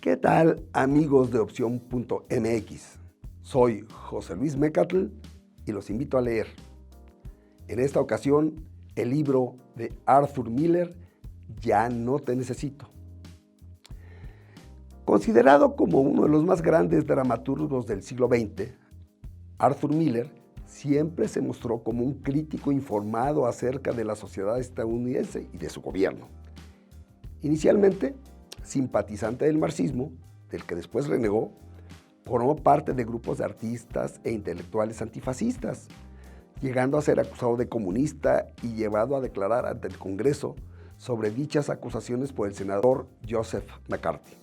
¿Qué tal, amigos de Opción.mx? Soy José Luis Mecatl y los invito a leer. En esta ocasión, el libro de Arthur Miller, Ya no te necesito. Considerado como uno de los más grandes dramaturgos del siglo XX, Arthur Miller siempre se mostró como un crítico informado acerca de la sociedad estadounidense y de su gobierno. Inicialmente, simpatizante del marxismo, del que después renegó, formó parte de grupos de artistas e intelectuales antifascistas, llegando a ser acusado de comunista y llevado a declarar ante el Congreso sobre dichas acusaciones por el senador Joseph McCarthy.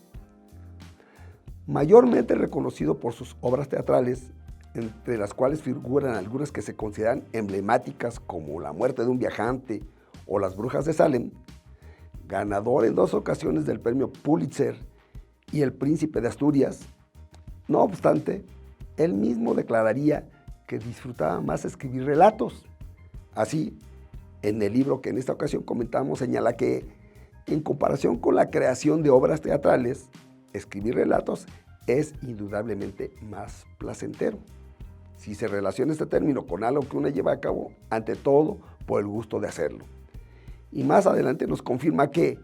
Mayormente reconocido por sus obras teatrales, entre las cuales figuran algunas que se consideran emblemáticas como La muerte de un viajante o Las brujas de Salem, ganador en 2 ocasiones del premio Pulitzer y el Príncipe de Asturias. No obstante, él mismo declararía que disfrutaba más escribir relatos. Así, en el libro que en esta ocasión comentamos, señala que, en comparación con la creación de obras teatrales, escribir relatos es indudablemente más placentero, si se relaciona este término con algo que uno lleva a cabo, ante todo por el gusto de hacerlo. Y más adelante nos confirma que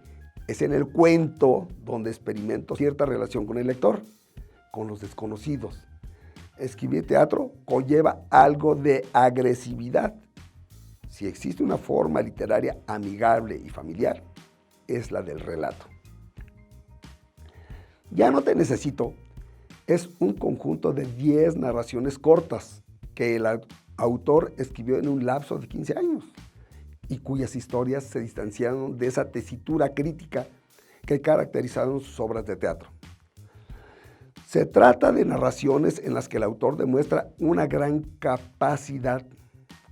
es en el cuento donde experimento cierta relación con el lector, con los desconocidos. Escribir teatro conlleva algo de agresividad. Si existe una forma literaria amigable y familiar, es la del relato. Ya no te necesito es un conjunto de 10 narraciones cortas que el autor escribió en un lapso de 15 años y cuyas historias se distanciaron de esa tesitura crítica que caracterizaron sus obras de teatro. Se trata de narraciones en las que el autor demuestra una gran capacidad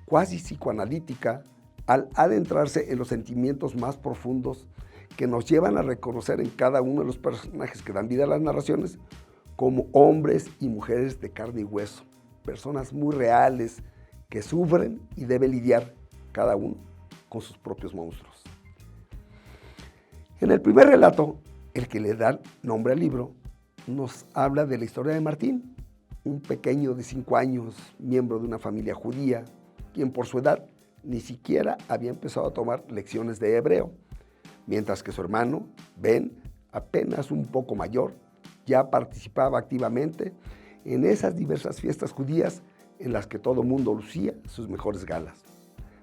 cuasi psicoanalítica al adentrarse en los sentimientos más profundos que nos llevan a reconocer en cada uno de los personajes que dan vida a las narraciones como hombres y mujeres de carne y hueso, personas muy reales que sufren y deben lidiar cada uno con sus propios monstruos. En el primer relato, el que le da nombre al libro, nos habla de la historia de Martín, un pequeño de 5 años, miembro de una familia judía, quien por su edad ni siquiera había empezado a tomar lecciones de hebreo, mientras que su hermano, Ben, apenas un poco mayor, ya participaba activamente en esas diversas fiestas judías en las que todo mundo lucía sus mejores galas.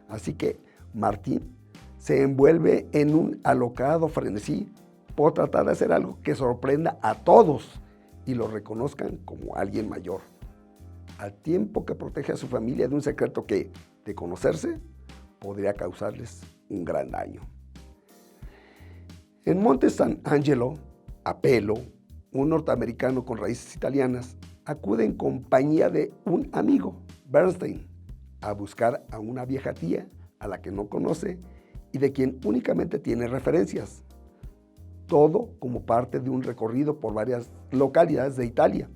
Así que Martín se envuelve en un alocado frenesí por tratar de hacer algo que sorprenda a todos y lo reconozcan como alguien mayor, al tiempo que protege a su familia de un secreto que, de conocerse, podría causarles un gran daño. En Monte San Angelo, Apello, un norteamericano con raíces italianas, acude en compañía de un amigo, Bernstein, a buscar a una vieja tía a la que no conoce y de quien únicamente tiene referencias. Todo como parte de un recorrido por varias localidades de Italia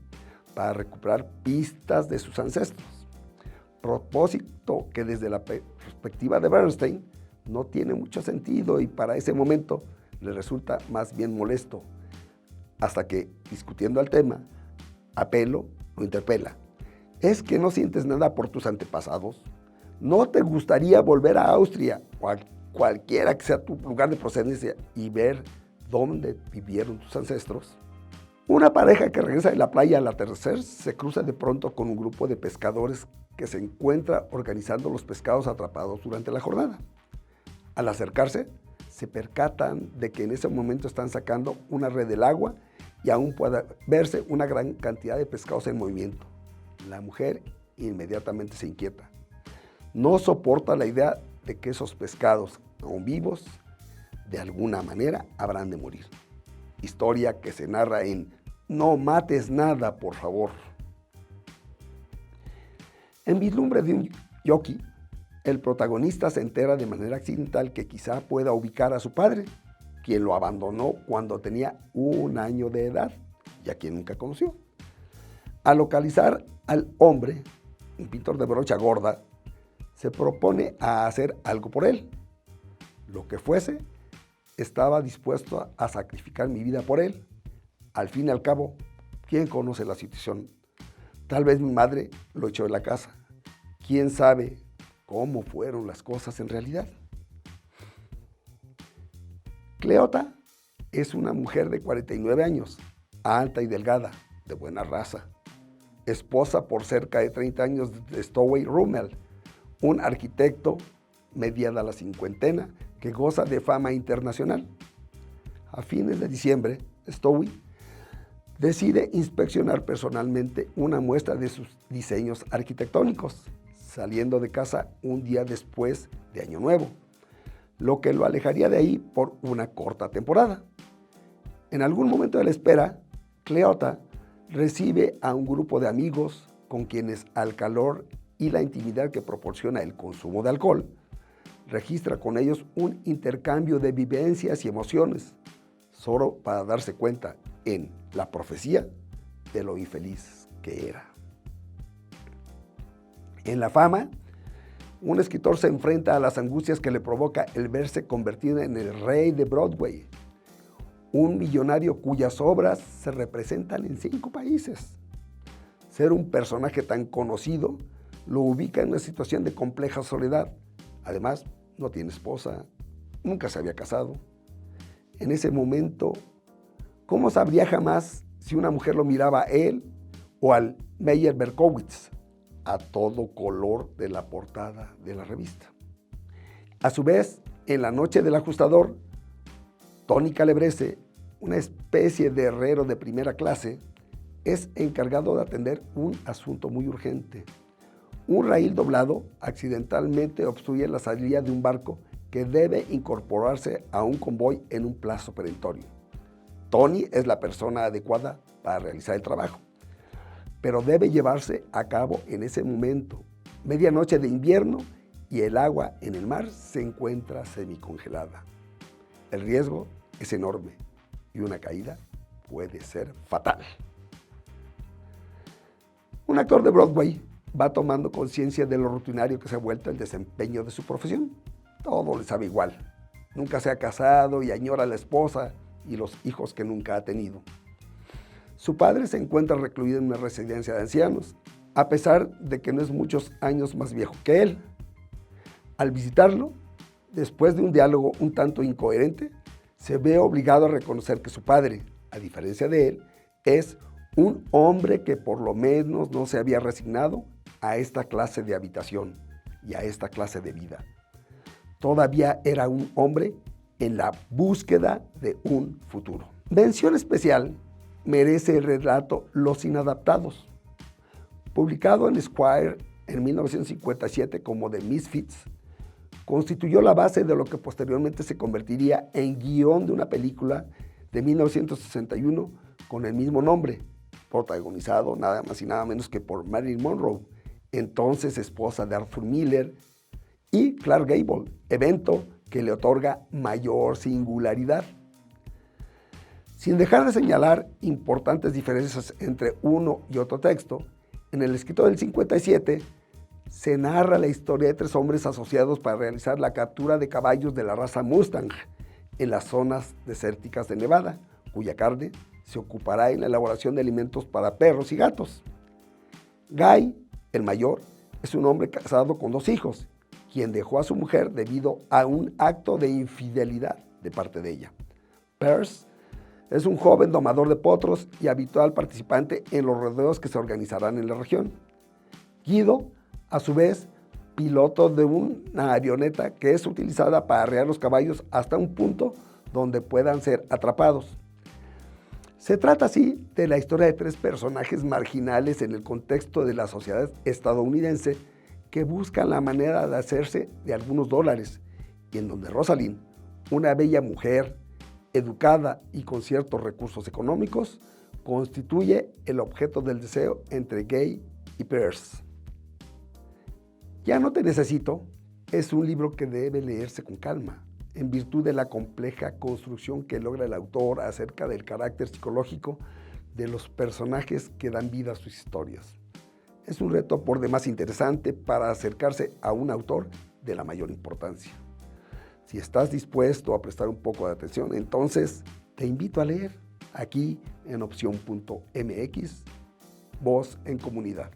para recuperar pistas de sus ancestros. Propósito que desde la perspectiva de Bernstein no tiene mucho sentido y para ese momento le resulta más bien molesto, hasta que, discutiendo el tema, Apello lo interpela. ¿Es que no sientes nada por tus antepasados? ¿No te gustaría volver a Austria, cualquiera que sea tu lugar de procedencia, y ver dónde vivieron tus ancestros? Una pareja que regresa de la playa al atardecer se cruza de pronto con un grupo de pescadores que se encuentra organizando los pescados atrapados durante la jornada. Al acercarse, se percatan de que en ese momento están sacando una red del agua y aún puede verse una gran cantidad de pescados en movimiento. La mujer inmediatamente se inquieta. No soporta la idea de que esos pescados, aún vivos, de alguna manera habrán de morir. Historia que se narra en No mates nada, por favor. En Vislumbre de un Yoki, el protagonista se entera de manera accidental que quizá pueda ubicar a su padre, quien lo abandonó cuando tenía 1 año de edad y a quien nunca conoció. Al localizar al hombre, un pintor de brocha gorda, se propone a hacer algo por él. Lo que fuese, estaba dispuesto a sacrificar mi vida por él, Al fin y al cabo, ¿quién conoce la situación? Tal vez mi madre lo echó de la casa. ¿Quién sabe cómo fueron las cosas en realidad? Cleota es una mujer de 49 años, alta y delgada, de buena raza, esposa por cerca de 30 años de Stowey Rummel, un arquitecto mediada la cincuentena que goza de fama internacional. A fines de diciembre, Stowey decide inspeccionar personalmente una muestra de sus diseños arquitectónicos, saliendo de casa un día después de Año Nuevo, lo que lo alejaría de ahí por una corta temporada. En algún momento de la espera, Cleota recibe a un grupo de amigos con quienes, al calor y la intimidad que proporciona el consumo de alcohol, registra con ellos un intercambio de vivencias y emociones, solo para darse cuenta en la profecía de lo infeliz que era. En La fama, un escritor se enfrenta a las angustias que le provoca el verse convertido en el rey de Broadway, un millonario cuyas obras se representan en 5 países. Ser un personaje tan conocido lo ubica en una situación de compleja soledad. Además, no tiene esposa, nunca se había casado. En ese momento, ¿cómo sabría jamás si una mujer lo miraba a él o al Meyer Berkowitz, a todo color de la portada de la revista? A su vez, en La noche del ajustador, Tony Calabrese, una especie de herrero de primera clase, es encargado de atender un asunto muy urgente. Un raíl doblado accidentalmente obstruye la salida de un barco que debe incorporarse a un convoy en un plazo perentorio. Tony es la persona adecuada para realizar el trabajo, pero debe llevarse a cabo en ese momento, medianoche de invierno, y el agua en el mar se encuentra semicongelada. El riesgo es enorme y una caída puede ser fatal. Un actor de Broadway va tomando conciencia de lo rutinario que se ha vuelto el desempeño de su profesión. Todo le sabe igual. Nunca se ha casado y añora a la esposa y los hijos que nunca ha tenido. Su padre se encuentra recluido en una residencia de ancianos, a pesar de que no es muchos años más viejo que él. Al visitarlo, después de un diálogo un tanto incoherente, se ve obligado a reconocer que su padre, a diferencia de él, es un hombre que por lo menos no se había resignado a esta clase de habitación y a esta clase de vida. Todavía era un hombre en la búsqueda de un futuro. Mención especial merece el relato Los Inadaptados, publicado en Esquire en 1957 como The Misfits. Constituyó la base de lo que posteriormente se convertiría en guión de una película de 1961 con el mismo nombre, protagonizado nada más y nada menos que por Marilyn Monroe, entonces esposa de Arthur Miller, y Clark Gable, evento que le otorga mayor singularidad. Sin dejar de señalar importantes diferencias entre uno y otro texto, en el escrito del 57 se narra la historia de 3 hombres asociados para realizar la captura de caballos de la raza Mustang en las zonas desérticas de Nevada, cuya carne se ocupará en la elaboración de alimentos para perros y gatos. Guy, el mayor, es un hombre casado con 2 hijos, quien dejó a su mujer debido a un acto de infidelidad de parte de ella. Pearce es un joven domador de potros y habitual participante en los rodeos que se organizarán en la región. Guido, a su vez, piloto de una avioneta que es utilizada para arrear los caballos hasta un punto donde puedan ser atrapados. Se trata así de la historia de 3 personajes marginales en el contexto de la sociedad estadounidense que buscan la manera de hacerse de algunos dólares, y en donde Rosalind, una bella mujer, educada y con ciertos recursos económicos, constituye el objeto del deseo entre Guy y Pearce. Ya no te necesito es un libro que debe leerse con calma, en virtud de la compleja construcción que logra el autor acerca del carácter psicológico de los personajes que dan vida a sus historias. Es un reto por demás interesante para acercarse a un autor de la mayor importancia. Si estás dispuesto a prestar un poco de atención, entonces te invito a leer aquí en opción.mx, voz en comunidad.